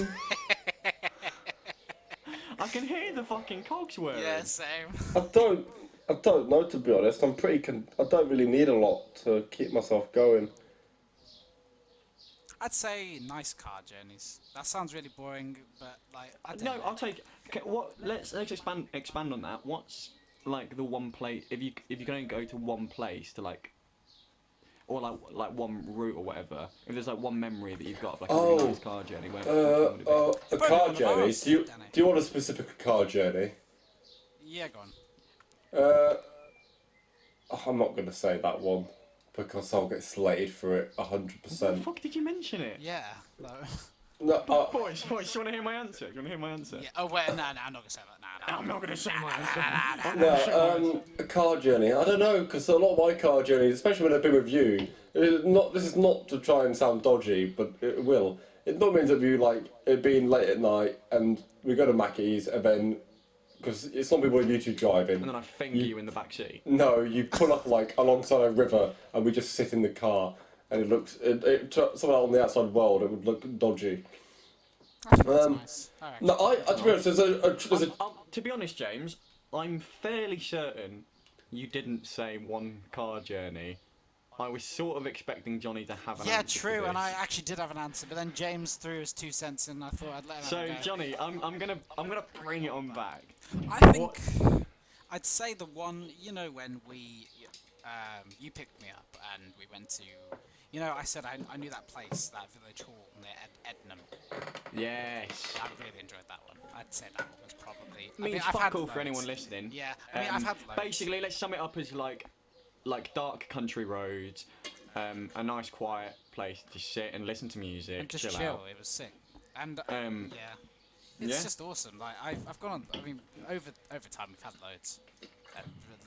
I can hear the fucking cogs whirring. Yeah, same. I don't know, to be honest. I'm I don't really need a lot to keep myself going. I'd say nice car journeys. That sounds really boring, but like I don't No, know. I'll take. Okay, let's expand on that. What's like the one place if you can only go to one place to like, or like one route or whatever. If there's like one memory that you've got of like a really nice car journey, where A Probably car one of journey. ours, Do Danny. you want a specific car journey? Yeah, go on. I'm not going to say that one because I'll get slated for it what the 100%. fuck did you mention it? Yeah. No. No, Boys, do you want to hear my answer? Do you want to hear my answer? Yeah. Oh wait, no, I'm not gonna say that. No. I'm not gonna say my answer. no, a car journey. I don't know because a lot of my car journeys, especially when I've been with you, this is not to try and sound dodgy, but it will. it not means that you like it being late at night and we go to Mackey's and then because it's some people are YouTube driving. And then I finger you in the back seat. No, you pull up like alongside a river and we just sit in the car and it looks someone on the outside world it would look dodgy. That's nice. Alright. No, to be honest, there's a To be honest, James, I'm fairly certain you didn't say one car journey. I was sort of expecting Johnny to have an Yeah, answer. true, to and I this. actually did have an answer, but then James threw his 2 cents in, and I thought I'd let him So have a go. Johnny, I'm gonna bring it on back. I think I'd say the one, you know, when you picked me up and we went to, you know, I said I knew that place, that village hall near Ednam. Yes. I really enjoyed that one. I'd say that one was probably. I mean, it's I've had fuck all for loads. anyone listening. Yeah, I mean, I've had loads. Basically, let's sum it up as like dark country roads, a nice quiet place to sit and listen to music, and just chill chill. out. It was sick, and yeah, it's yeah. just awesome. Like I've gone on. I mean, over time we've had loads.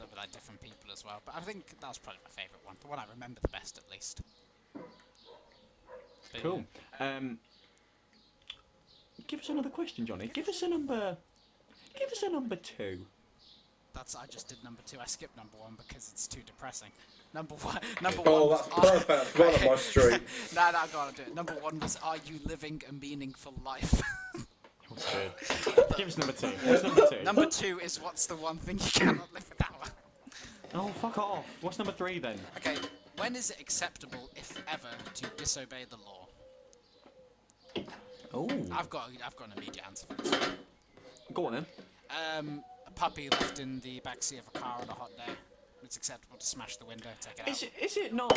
With like different people as well, but I think that was probably my favourite one, the one I remember the best at least. But Cool. Give us another question, Johnny. Give us a number 2. I just did number 2. I skipped number 1 because it's too depressing. Number 1. Number 1. Oh, was, that's perfect. That's right up my street. No, go on, do it. Number 1 was, are you living a meaningful life? Give us number 2. What's number 2? Number 2 is, what's the one thing you cannot live without? Oh, fuck off. What's number 3 then? Okay, when is it acceptable, if ever, to disobey the law? Oh. I've got an immediate answer for this. Go on then. A puppy left in the backseat of a car on a hot day. It's acceptable to smash the window, take it out. Is it not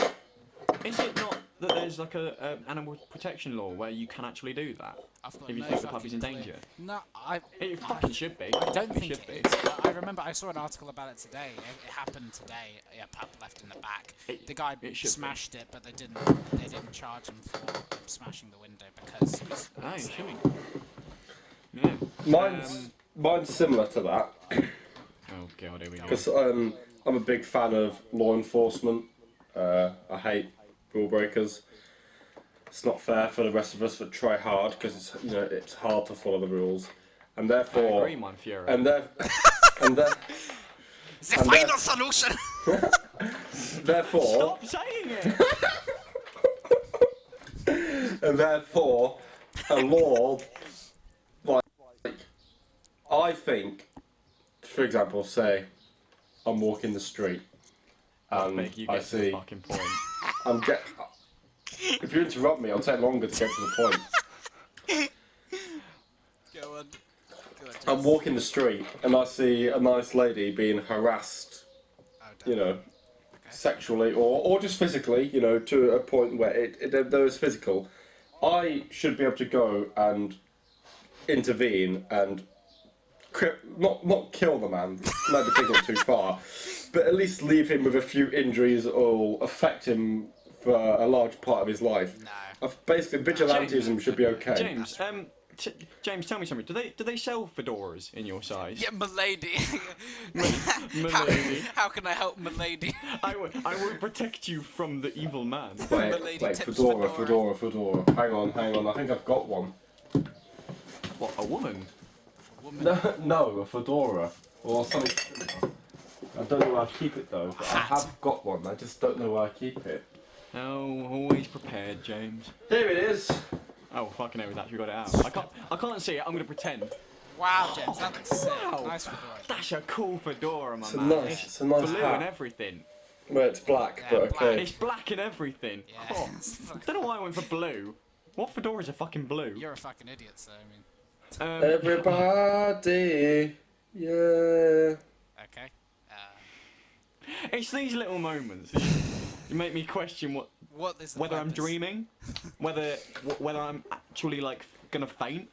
that there's like a animal protection law where you can actually do that? I've got If you no think the fucking puppy's in clue. danger? No, It fucking should be. I don't Definitely think should it be. is. But I remember I saw an article about it today. It happened today. A pup left in the back. The guy it should be. smashed it, but they didn't charge him for smashing the window because he was. Oh, insane. sure. Yeah. Mine's similar to that Oh god, here we go. because I'm a big fan of law enforcement. I hate rule breakers. It's not fair for the rest of us that try hard because it's hard to follow the rules, and I therefore agree, mein Führer. and there The final solution. therefore Stop saying it! and therefore a law like I think, for example, say I'm walking the street and Big, you I get to the see fucking point. if you interrupt me, I'll take longer to get to the point. Go on. I'm walking the street and I see a nice lady being harassed, sexually or just physically, to a point where there is physical. I should be able to go and intervene and not kill the man, maybe take it too far, but at least leave him with a few injuries or affect him for a large part of his life. No. Basically, vigilantism should be okay. James, James, tell me something. Do they sell fedoras in your size? Yeah, milady. Milady. How can I help, milady? I will protect you from the evil man. Milady Wait, tips fedora. Hang on. I think I've got one. What, a woman? No, a fedora or something. I don't know where I keep it though. But I have got one. I just don't know where I keep it. Oh, always prepared, James. Here it is. Oh, fucking hell, we've actually got it out. I can't see it, I'm gonna pretend. Wow, James, that looks sick. Wow. Nice fedora. That's a cool fedora, my It's a man. nice blue hat. and everything. Well, it's black, Yeah, but black. okay. It's black and everything. Yeah. Oh, don't know why I went for blue. What fedoras are fucking blue? You're a fucking idiot, so I mean. Everybody, yeah. Okay. It's these little moments. You make me question What is the whether I'm purpose? dreaming, whether I'm actually like gonna faint.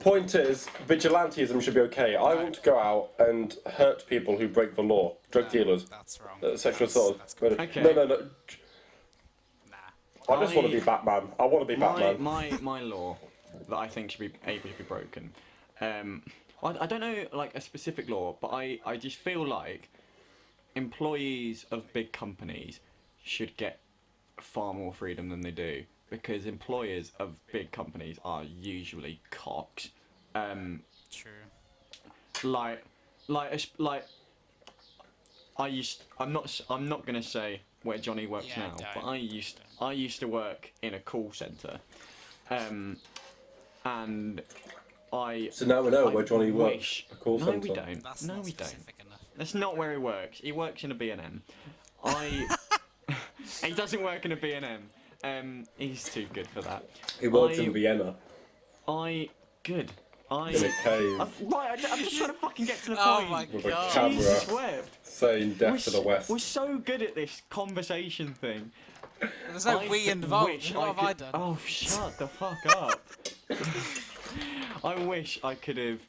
Point is, vigilantism should be okay. I want to go out and hurt people who break the law. Drug dealers, That's wrong. sexual assault. That's good. Okay. No. Nah. I just want to be Batman. I want to be Batman. My law that I think should be able to be broken. I don't know like a specific law, but I just feel like employees of big companies should get far more freedom than they do. because employers of big companies are usually cocks. True. Like, I'm not gonna say where Johnny works Yeah, now, don't. but I used to work in a call centre, and So now we know I where Johnny works. wish- A call No, centre. we don't. That's no, not we don't. specific enough. That's not where he works. He works in a B&M. He doesn't work in a B&M. He's too good for that. He works I- in Vienna Good. in a cave I'm just trying to fucking get to the Oh point. my with a god. camera Jesus wept. saying "Death to the West." We're so good at this conversation thing. There's no we involved. wish What have I could- done? Oh, shut the fuck up. I wish I could have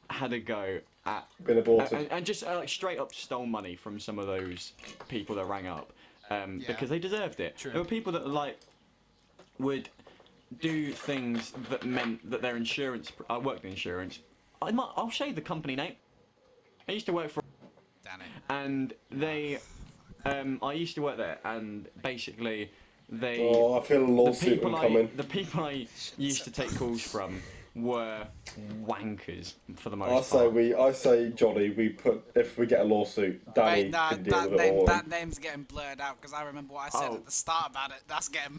had a go at Been aborted. and just like straight up stole money from some of those people that rang up because they deserved it. True. There were people that like would do things that meant that their insurance. I worked in insurance. I'll say the company name. I used to work for. Danny. And they, I used to work there, and basically, they, Oh, I feel a lawsuit coming. the people I used to take calls from were wankers for the most I part. say Johnny. If we get a lawsuit, Danny Wait, no, can deal with it all. that name's getting blurred out because I remember what I said Oh. at the start about it. That's getting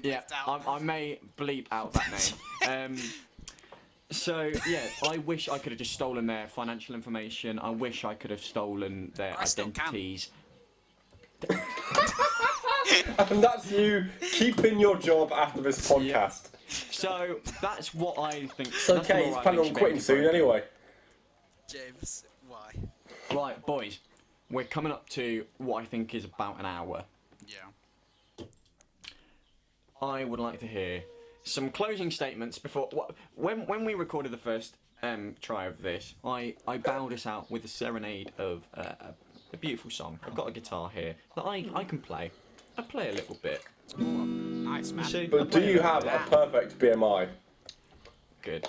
Yeah, bleeped out. I may bleep out that name. So yeah, I wish I could have just stolen their financial information. I wish I could have stolen their I still can. identities. And that's you keeping your job after this podcast. So that's what I think. It's that's okay. the He's law I planning think on should be quitting able to soon break. anyway. James, why? Right, boys, we're coming up to what I think is about an hour. Yeah. I would like to hear some closing statements before. When we recorded the first try of this, I bowed us out with a serenade of a beautiful song. I've got a guitar here that I can play. I play a little bit. Nice, man. See, I But do play a you little have bit. a perfect BMI? Good.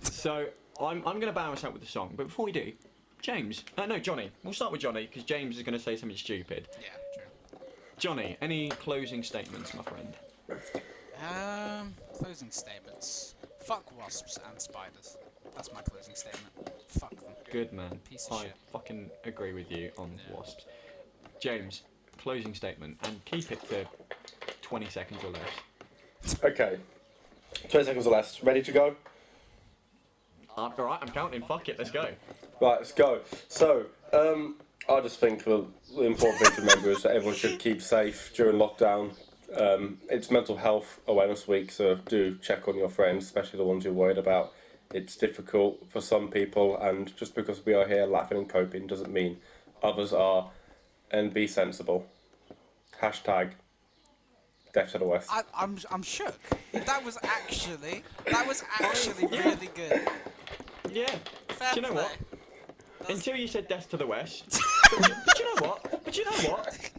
So I'm going to bow us out with the song, but before we do, James, no, Johnny. We'll start with Johnny because James is going to say something stupid. Yeah, true. Johnny, any closing statements, my friend? Closing statements. Fuck wasps and spiders. That's my closing statement. Fuck them. Good man. Piece of I shit. fucking agree with you on Yeah. wasps. James, closing statement, and keep it to 20 seconds or less. Okay. 20 seconds or less. Ready to go? Alright, I'm counting. Fuck it, let's go. Right, let's go. So, I just think the important thing to remember is that everyone should keep safe during lockdown. It's Mental Health Awareness Week, so do check on your friends, especially the ones you're worried about. It's difficult for some people, and just because we are here laughing and coping doesn't mean others are. And be sensible. Hashtag Death to the West. I'm shook. That was actually really good. Yeah. Fair Do you know play. what? Until you said death to the west. but you know what?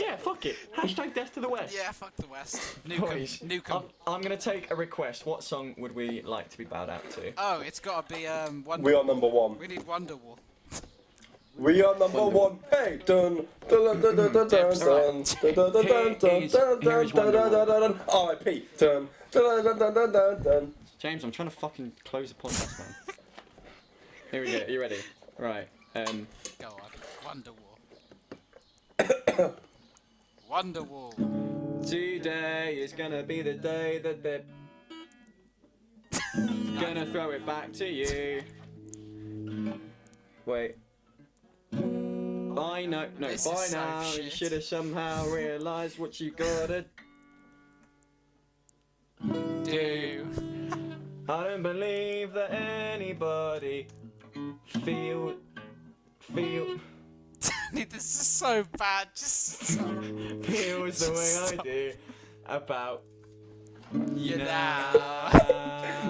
Yeah, fuck it. Hashtag death to the west. Yeah, fuck the West. Boys, Nukem. I'm going to take a request. What song would we like to be bowed out to? Oh, it's gotta be Wonder. We are number one. We need Wonderwall. We are number one. Hey, dun dun dun dun dun dun dun dun dun dun dun dun dun dun dun. R.I.P. Dun dun dun dun dun dun dun. James, I'm trying to fucking close the podcast, man. Here we go. You ready? Right. Go on. Wonderwall. Wonderwall. Today is gonna be the day that they're gonna throw it back to you. Wait. I know. No, This by is so now you shit. should have somehow realised what you gotta Do. I don't believe that anybody feel. This is so bad. Just feels the way I do about you now.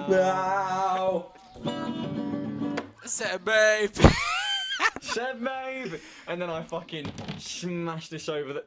Now. Say baby. Said babe, and then I fucking smashed this over the.